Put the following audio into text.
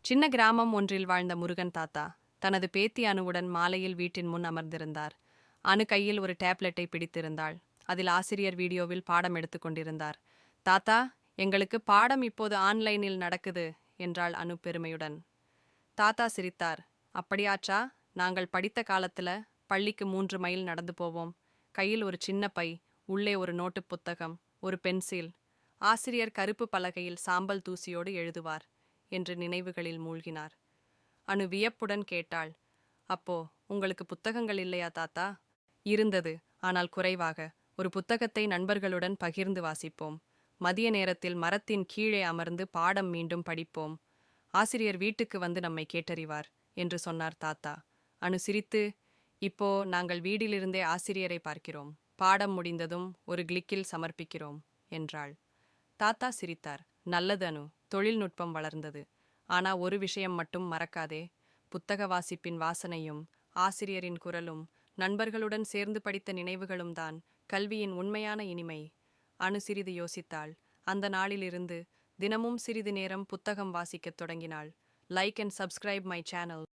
சின்ன கிராமம் ஒன்றில் வாழ்ந்த முருகன் தாத்தா தனது பேத்தி அனுவுடன் மாலையில் வீட்டின் முன் அமர்ந்திருந்தார். அனு கையில் ஒரு டேப்லெட்டை பிடித்திருந்தாள். அதில் ஆசிரியர் வீடியோவில் பாடம் எடுத்துக் கொண்டிருந்தார். தாத்தா, எங்களுக்கு பாடம் இப்போது ஆன்லைனில் நடக்குது என்றாள் அனு பெருமையுடன். தாத்தா சிரித்தார். அப்படியாச்சா? நாங்கள் படித்த காலத்துல பள்ளிக்கு 3 மைல் நடந்து போவோம். கையில் ஒரு சின்ன பை, உள்ளே ஒரு நோட்டு புத்தகம், ஒரு பென்சில். ஆசிரியர் கருப்பு பலகையில் சாம்பல் தூசியோடு எழுதுவார் என்று நினைவுகளில் மூழ்கினார். அனு வியப்புடன் கேட்டாள், அப்போ உங்களுக்கு புத்தகங்கள் இல்லையா தாத்தா? இருந்தது, ஆனால் குறைவாக. ஒரு புத்தகத்தை நண்பர்களுடன் பகிர்ந்து வாசிப்போம். மதிய நேரத்தில் மரத்தின் கீழே அமர்ந்து பாடம் மீண்டும் படிப்போம். ஆசிரியர் வீட்டுக்கு வந்து நம்மை கேட்டறிவார் என்று சொன்னார் தாத்தா. அனு சிரித்து, இப்போ நாங்கள் வீட்டிலிருந்தே ஆசிரியரை பார்க்கிறோம். பாடம் முடிந்ததும் ஒரு கிளிக்கில் சமர்ப்பிக்கிறோம் என்றாள். தாத்தா சிரித்தார். நல்லது அனு, தொழில்நுட்பம் வளர்ந்தது. ஆனா ஒரு விஷயம் மட்டும் மறக்காதே, புத்தக வாசிப்பின் வாசனையும் ஆசிரியரின் குரலும் நண்பர்களுடன் சேர்ந்து படித்த நினைவுகளும் தான் கல்வியின் உண்மையான இனிமை. அனு சிறிது யோசித்தாள். அந்த நாளிலிருந்து தினமும் சிறிது நேரம் புத்தகம் வாசிக்கத் தொடங்கினாள். Like and subscribe my channel.